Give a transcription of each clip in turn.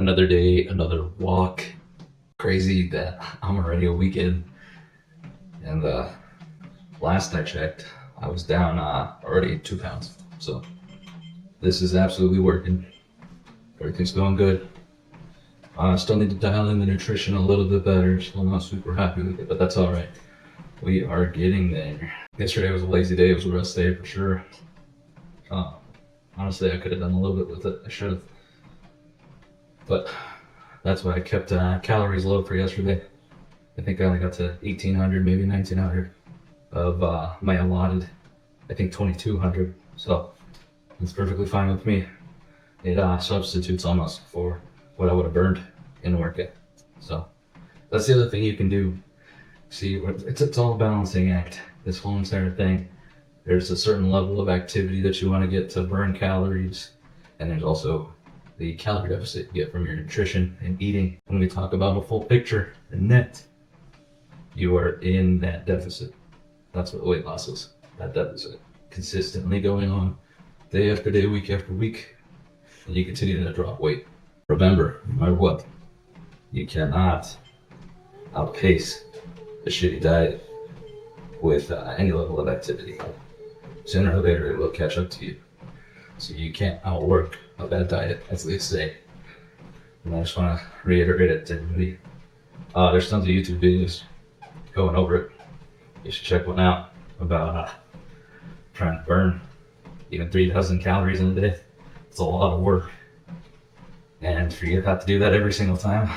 Another day, another walk. Crazy that I'm already a weekend. And last I checked, I was down already 2 pounds. So this is absolutely working. Everything's going good. I still need to dial in the nutrition a little bit better. Still not super happy with it, but that's all right. We are getting there. Yesterday was a lazy day. It was a rest day for sure. Uh, Honestly, I could have done a little bit with it. I should have. But that's why I kept calories low for yesterday. I think I only got to 1,800, maybe 1,900 of my allotted, I think 2,200. So it's perfectly fine with me. It substitutes almost for what I would have burned in a workout. So that's the other thing you can do. See, it's all a balancing act. This whole entire thing. There's a certain level of activity that you want to get to burn calories, and there's also the calorie deficit you get from your nutrition and eating. When we talk about a full picture, the net, you are in that deficit. That's what weight loss is. That deficit consistently going on day after day, week after week, and you continue to drop weight. Remember, no matter what, you cannot outpace a shitty diet with any level of activity. Sooner or later, it will catch up to you. So you can't outwork a bad diet, as they say. And I just want to reiterate it to everybody. There's tons of YouTube videos going over it. You should check one out about trying to burn even 3,000 calories in a day. It's a lot of work. And for you to have to do that every single time,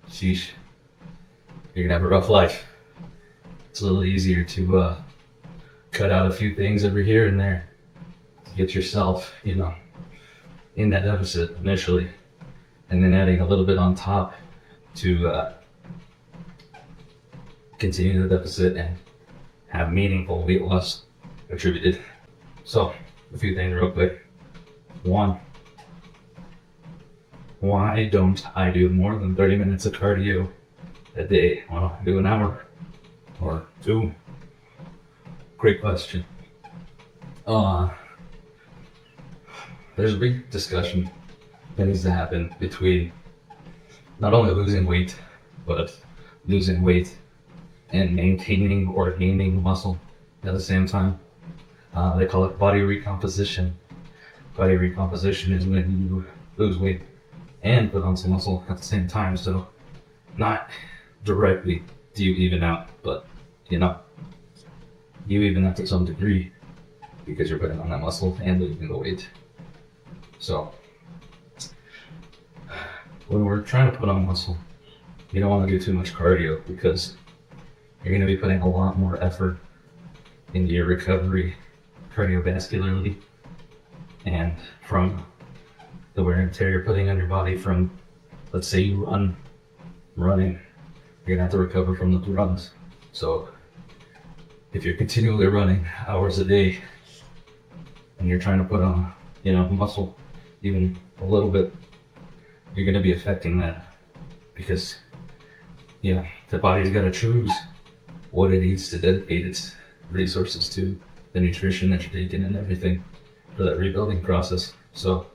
sheesh, you're going to have a rough life. It's a little easier to cut out a few things over here and there to get yourself, in that deficit initially, and then adding a little bit on top to continue the deficit and have meaningful weight loss attributed. So, a few things real quick. One, why don't I do more than 30 minutes of cardio a day? Well, I do an hour or two. Great question. There's a big discussion that needs to happen between not only losing weight, but losing weight and maintaining or gaining muscle at the same time. They call it body recomposition. Body recomposition is when you lose weight and put on some muscle at the same time. So not directly do you even out, but you even out to some degree because you're putting on that muscle and losing the weight. So when we're trying to put on muscle, you don't want to do too much cardio because you're going to be putting a lot more effort into your recovery cardiovascularly and from the wear and tear you're putting on your body from, let's say you running, you're going to have to recover from the runs. So if you're continually running hours a day and you're trying to put on, muscle even a little bit, you're going to be affecting that because, the body's got to choose what it needs to dedicate its resources to, the nutrition that you're taking and everything for that rebuilding process. So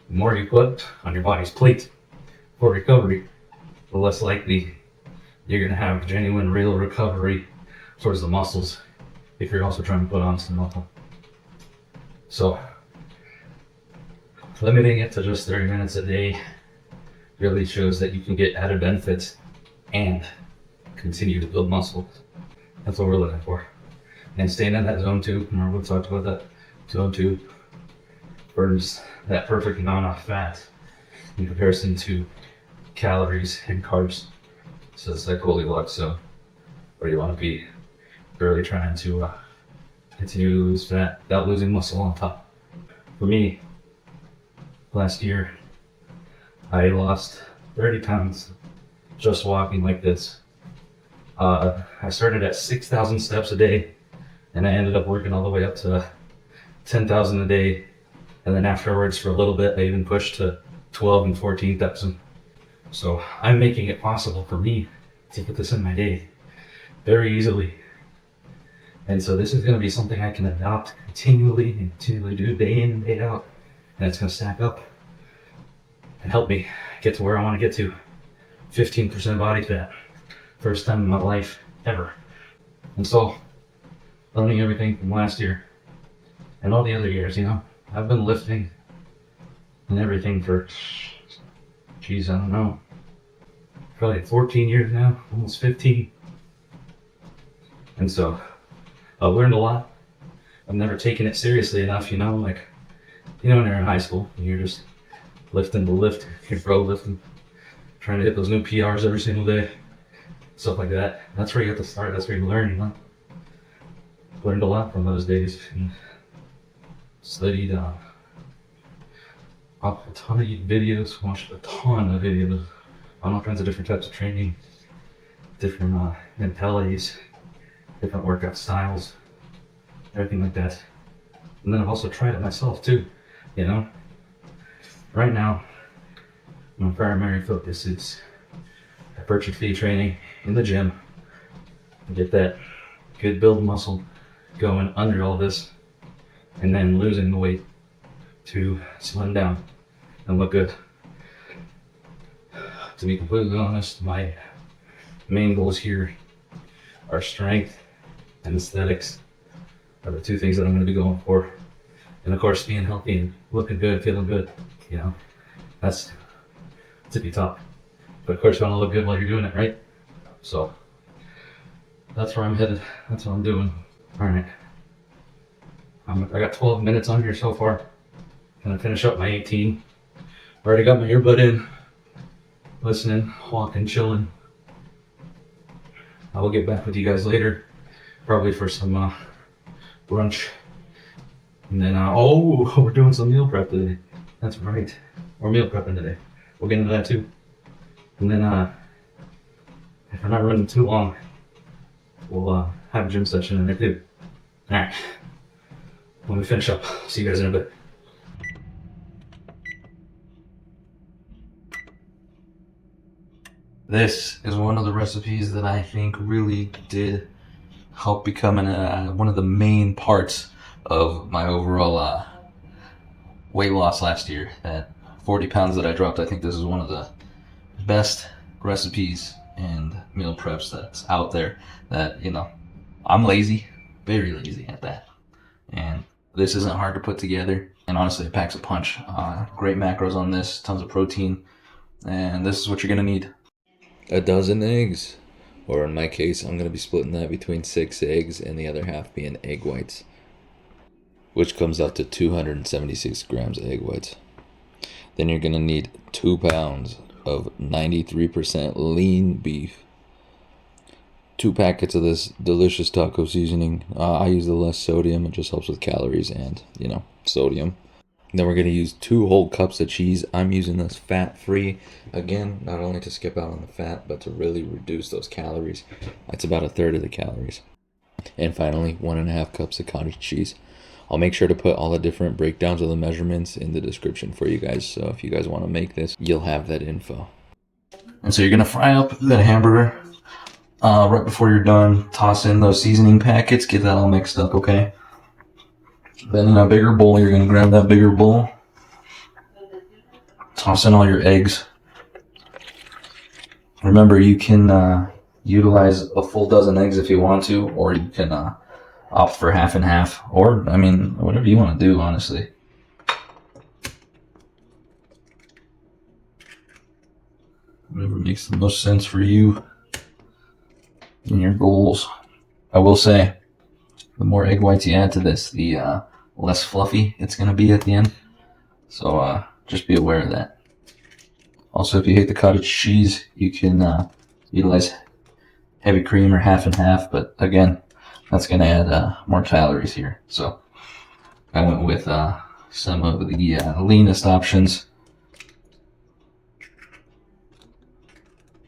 the more you put on your body's plate for recovery, the less likely you're going to have genuine, real recovery towards the muscles if you're also trying to put on some muscle. So limiting it to just 30 minutes a day really shows that you can get added benefits and continue to build muscle. That's what we're looking for. And staying in that zone 2, remember we talked about that, zone 2 burns that perfect amount of fat in comparison to calories and carbs. So it's like Goldilocks zone where you want to be really trying to continue to lose fat without losing muscle on top. For me, last year, I lost 30 pounds just walking like this. I started at 6,000 steps a day, and I ended up working all the way up to 10,000 a day. And then afterwards, for a little bit, I even pushed to 12 and 14,000. So I'm making it possible for me to put this in my day very easily. And so this is going to be something I can adopt continually and continually do day in and day out. And it's going to stack up. and help me get to where I want to get to. 15% body fat. First time in my life ever. And so, learning everything from last year and all the other years, you know, I've been lifting and everything for, geez, I don't know, probably 14 years now, almost 15. And so, I've learned a lot. I've never taken it seriously enough, you know, like, you know, when you're in high school, you're just lifting to lift, you're pro lifting, trying to hit those new PRs every single day, stuff like that. That's where you have to start, that's where you learn, you know. Learned a lot from those days. And studied a ton of videos, watched a ton of videos on all kinds of different types of training, different mentalities, different workout styles, everything like that. And then I've also tried it myself too, you know. Right now, my primary focus is hypertrophy training in the gym. Get that good build muscle going under all this, and then losing the weight to slim down and look good. To be completely honest, my main goals here are strength and aesthetics are the two things that I'm going to be going for. And of course, being healthy and looking good, feeling good, you know, that's tippy top. But of course, you want to look good while you're doing it, right? So that's where I'm headed. That's what I'm doing. All right. I got 12 minutes on here so far. Gonna finish up my 18. Already got my earbud in, listening, walking, chilling. I will get back with you guys later, probably for some brunch. And then, oh, we're doing some meal prep today. That's right. We're meal prepping today. We'll get into that too. And then, if we're not running too long, we'll have a gym session in there too. All right. When we finish up, see you guys in a bit. This is one of the recipes that I think really did help become one of the main parts of my overall weight loss last year. That 40 pounds that I dropped, I think this is one of the best recipes and meal preps that's out there. That, you know, I'm lazy, very lazy at that. And this isn't hard to put together. And honestly, it packs a punch. Great macros on this, tons of protein. And this is what you're gonna need. A dozen eggs, or in my case, I'm going to be splitting that between 6 eggs and the other half being egg whites, which comes out to 276 grams of egg whites. Then you're going to need 2 pounds of 93% lean beef, 2 packets of this delicious taco seasoning. I use the less sodium, it just helps with calories and, you know, sodium. Then we're going to use 2 whole cups of cheese. I'm using this fat-free, again, not only to skip out on the fat, but to really reduce those calories. That's about 1/3 of the calories. And finally, 1.5 cups of cottage cheese. I'll make sure to put all the different breakdowns of the measurements in the description for you guys. So if you guys want to make this, you'll have that info. And so you're going to fry up that hamburger. Right before you're done, toss in those seasoning packets. Get that all mixed up, okay? Then in a bigger bowl, you're going to grab that bigger bowl, toss in all your eggs. Remember, you can utilize a full dozen eggs if you want to, or you can opt for half and half, or, I mean, whatever you want to do, honestly. Whatever makes the most sense for you and your goals. I will say, the more egg whites you add to this, the less fluffy it's going to be at the end. So just be aware of that. Also, if you hate the cottage cheese, you can utilize heavy cream or half and half. But again, that's going to add more calories here. So I went with some of the leanest options.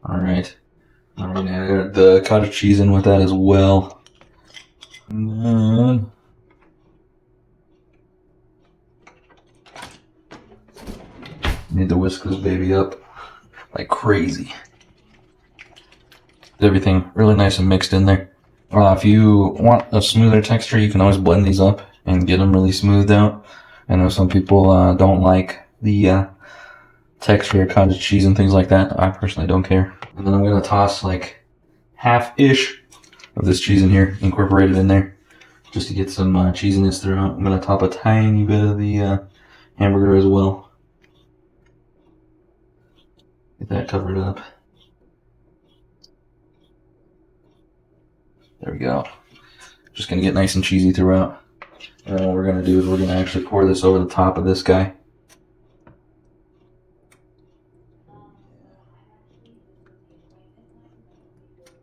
All right. I'm going to add the cottage cheese in with that as well. And then need to whisk this baby up like crazy. Everything really nice and mixed in there. If you want a smoother texture, you can always blend these up and get them really smoothed out. I know some people don't like the texture, cottage cheese, and things like that. I personally don't care. And then I'm gonna toss like half-ish of this cheese in here, incorporate it in there, just to get some cheesiness throughout. I'm gonna top a tiny bit of the hamburger as well. Get that covered up. There we go. Just gonna get nice and cheesy throughout. And then what we're gonna do is we're gonna actually pour this over the top of this guy.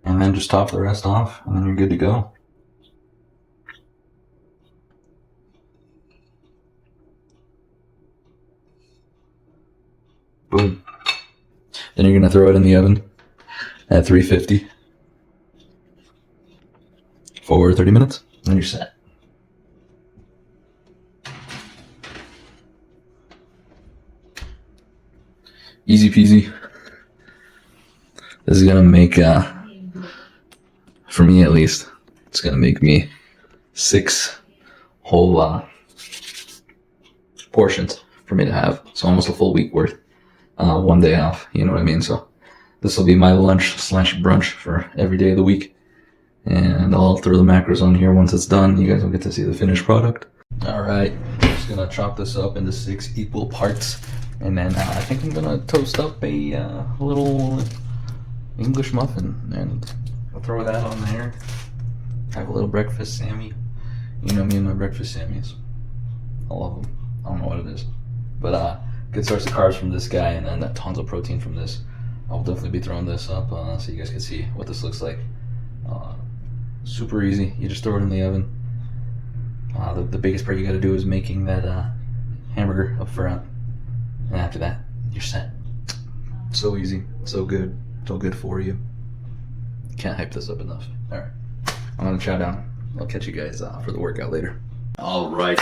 And then just top the rest off, and then you're good to go. Boom. Then you're gonna throw it in the oven at 350 for 30 minutes, and then you're set. Easy peasy. This is gonna make, for me at least, it's gonna make me 6 whole portions for me to have. So almost a full week worth, 1 day off. You know what I mean? So this will be my lunch / brunch for every day of the week. And I'll throw the macros on here once it's done. You guys will get to see the finished product. All right, just gonna chop this up into 6 equal parts. And then I think I'm gonna toast up a little English muffin, and I'll throw that on there. Have a little breakfast Sammy. You know me and my breakfast Sammys. I love them. I don't know what it is, but good source of carbs from this guy, and then tons of protein from this. I'll definitely be throwing this up so you guys can see what this looks like. Super easy. You just throw it in the oven. The biggest part you got to do is making that hamburger up front. And after that, you're set. So easy, so good, so good for you. Can't hype this up enough. All right, I'm gonna chow down. I'll catch you guys for the workout later. All right,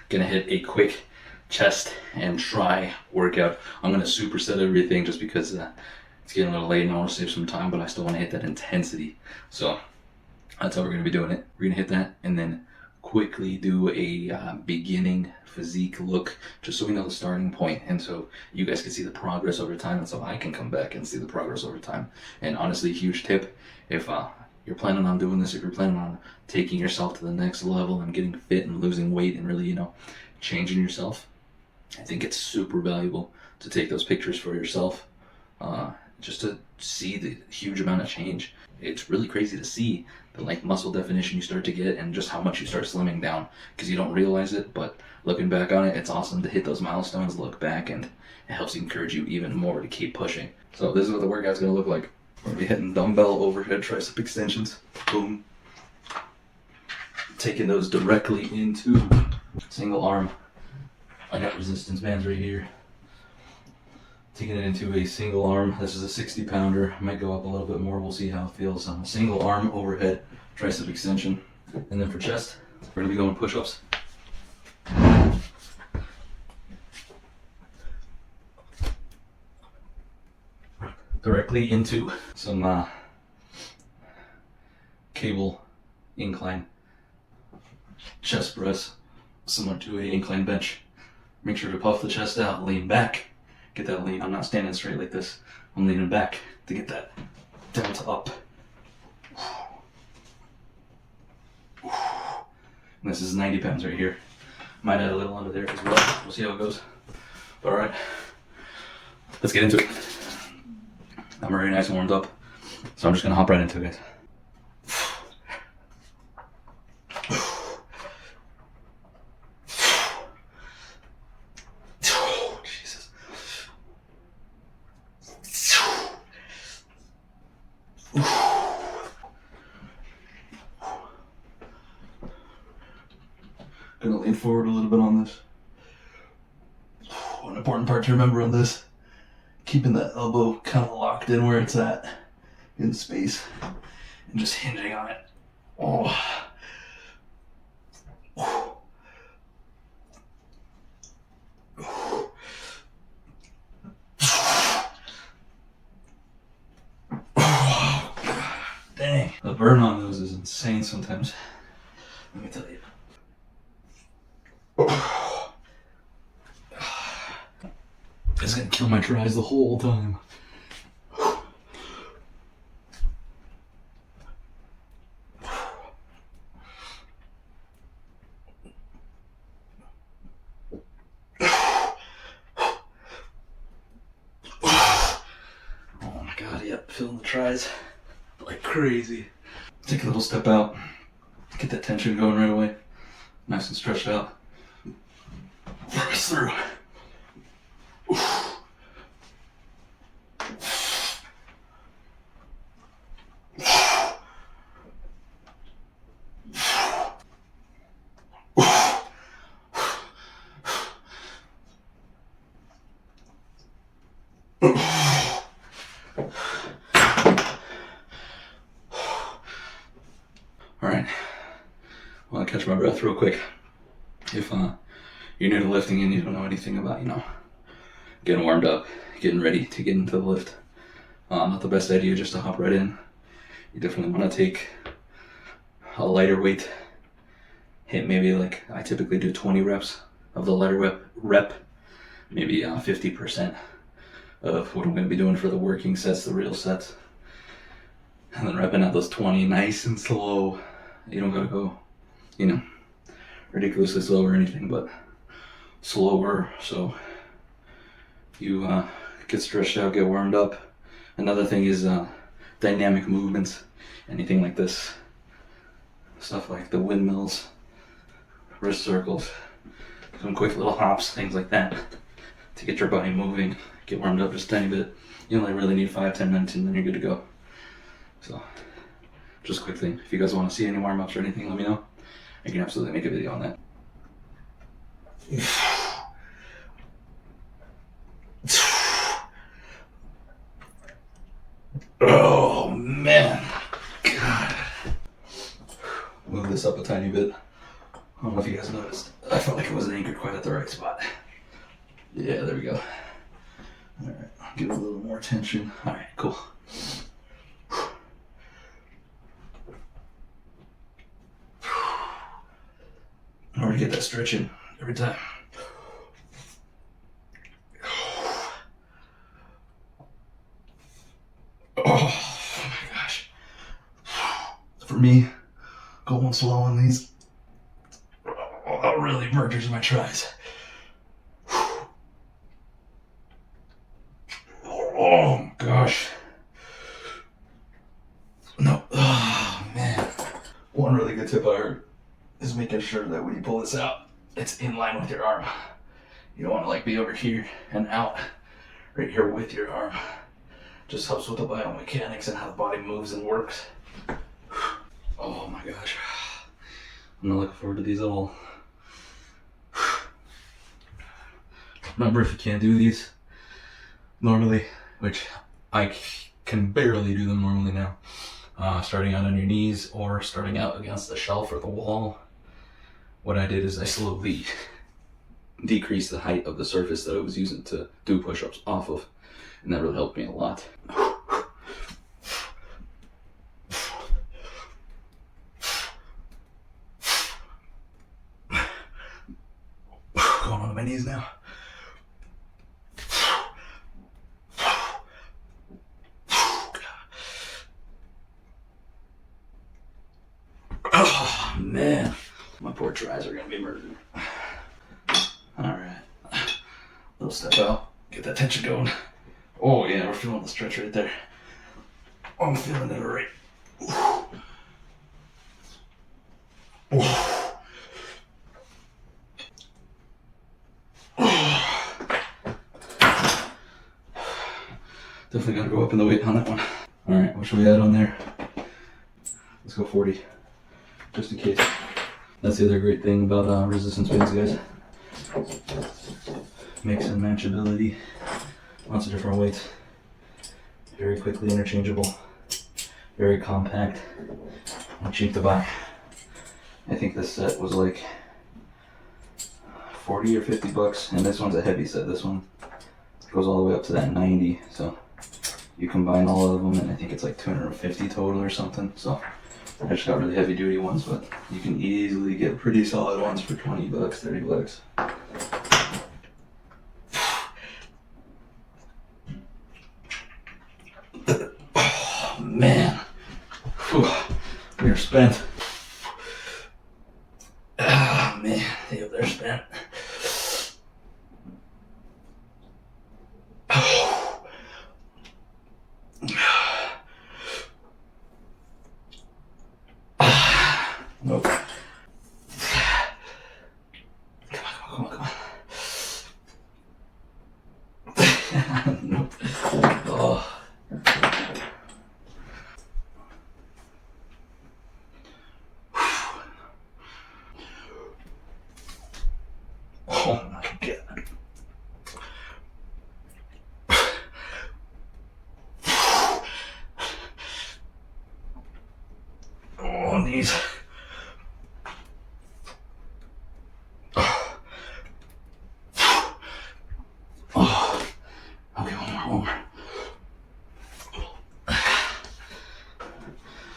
gonna hit a quick chest and try workout. I'm gonna superset everything just because it's getting a little late and I want to save some time, but I still want to hit that intensity. So that's how we're gonna be doing it. We're gonna hit that and then quickly do a beginning physique look, just so we know the starting point, and so you guys can see the progress over time, and so I can come back and see the progress over time. And honestly, huge tip, if you're planning on doing this, if you're planning on taking yourself to the next level and getting fit and losing weight and really, changing yourself, I think it's super valuable to take those pictures for yourself, just to see the huge amount of change. It's really crazy to see the muscle definition you start to get and just how much you start slimming down, because you don't realize it, but looking back on it, it's awesome to hit those milestones, look back, and it helps encourage you even more to keep pushing. So this is what the workout's gonna look like. We're gonna be hitting dumbbell overhead tricep extensions. Boom. Taking those directly into single arm. I got resistance bands right here. Taking it into a single arm. This is a 60 pounder. I might go up a little bit more. We'll see how it feels. Single arm overhead tricep extension. And then for chest, we're gonna be going push-ups. Directly into some cable incline chest press, similar to a incline bench. Make sure to puff the chest out, lean back. Get that lean. I'm not standing straight like this. I'm leaning back to get that down to up. And this is 90 pounds right here. Might add a little under there as well. We'll see how it goes. But all right, let's get into it. I'm already nice and warmed up, so I'm just gonna hop right into it, guys. Gonna lean forward a little bit on this. One important part to remember on this, keeping that elbow kind of locked in where it's at in space and just hinging on it. Oh. Dang. The burn on those is insane sometimes. Let me tell you. It's gonna kill my tries the whole time. Oh my god, yep, feeling the tries like crazy. Take a little step out, get that tension going right away. Nice and stretched out. Press through. Alright, I want to catch my breath real quick. If you're new to lifting and you don't know anything about, getting warmed up, getting ready to get into the lift, not the best idea just to hop right in. You definitely want to take a lighter weight, hit maybe like, I typically do 20 reps of the lighter rep, maybe 50% of what I'm going to be doing for the working sets, the real sets. And then repping out those 20 nice and slow. You don't gotta go, ridiculously slow or anything, but slower so you get stretched out, get warmed up. Another thing is dynamic movements, anything like this. Stuff like the windmills, wrist circles, some quick little hops, things like that to get your body moving, get warmed up just a tiny bit. You only really need 5-10 minutes and then you're good to go. So, just a quick thing. If you guys want to see any warm-ups or anything, let me know. I can absolutely make a video on that. Oh, man. God. Move this up a tiny bit. I don't know if you guys noticed. I felt like it wasn't anchored quite at the right spot. Yeah, there we go. Alright, give it a little more tension. Alright, cool. In order to get that stretch in every time. Oh my gosh. For me, going slow on these really murders my tries. Oh gosh. No. Oh man. One really good tip I heard is making sure that when you pull this out, it's in line with your arm. You don't want to be over here and out, right here with your arm. Just helps with the biomechanics and how the body moves and works. Oh my gosh. I'm not looking forward to these at all. Remember, if you can't do these normally, which I can barely do them normally now, starting out on your knees or starting out against the shelf or the wall, what I did is I slowly decreased the height of the surface that I was using to do push-ups off of, and that really helped me a lot. Going on to my knees now. Oh man, my poor tries are gonna be murdered. Alright, little step out, get that tension going. Oh yeah, we're feeling the stretch right there. I'm feeling it alright. Definitely gotta go up in the weight on that one. Alright, what should we add on there? Let's go 40, just in case. That's the other great thing about resistance bands, guys. Mix and matchability. Lots of different weights. Very quickly interchangeable. Very compact. And cheap to buy. I think this set was like 40 or 50 bucks, and this one's a heavy set. This one goes all the way up to that 90, so you combine all of them and I think it's like 250 total or something. So I just got really heavy duty ones, but you can easily get pretty solid ones for 20 bucks, 30 bucks. man. Whew. We are spent. Ah, man. Yeah, they're spent. Nope. Come on. Nope. Oh. Oh my god. Oh, knees. Oh. Okay, one more.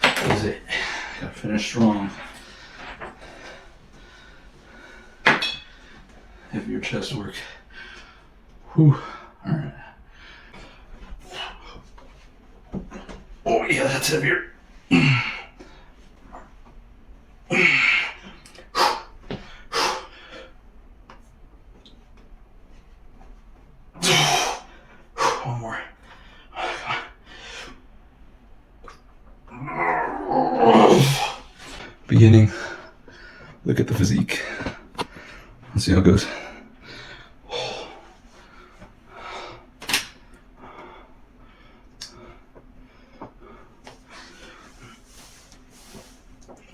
That's it. Gotta finish strong. Heavier chest work. Whew. Alright. Oh yeah, that's heavier. One more. Beginning. Look at the physique. Let's see how it goes.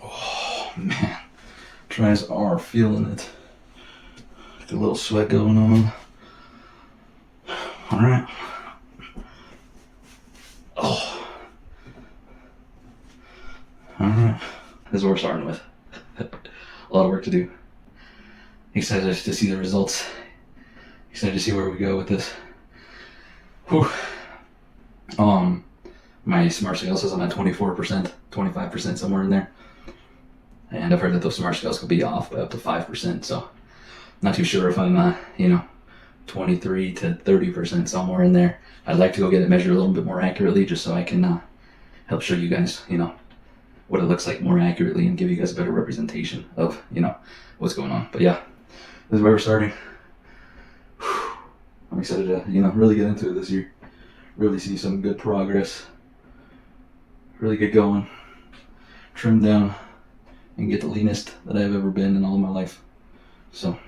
Oh man, tries are feeling it. Got a little sweat going on. All right. Oh. All right. This is what we're starting with. A lot of work to do. Excited to see the results. Excited to see where we go with this. Whew. My smart scale says I'm at 24%, 25%, somewhere in there. And I've heard that those smart scales could be off by up to 5%. So not too sure if I'm, 23 to 30%, somewhere in there. I'd like to go get it measured a little bit more accurately, just so I can help show you guys, what it looks like more accurately and give you guys a better representation of, what's going on. But yeah, this is where we're starting. I'm excited to, really get into it this year. Really see some good progress. Really get going. Trim down and get the leanest that I've ever been in all of my life. So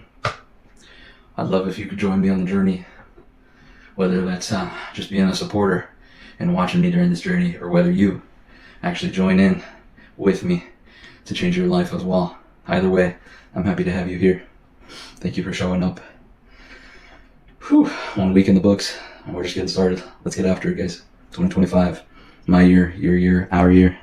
I'd love if you could join me on the journey, whether that's just being a supporter and watching me during this journey, or whether you actually join in with me to change your life as well. Either way, I'm happy to have you here. Thank you for showing up. Whew, 1 week in the books, and we're just getting started. Let's get after it, guys. 2025, my year, your year, our year.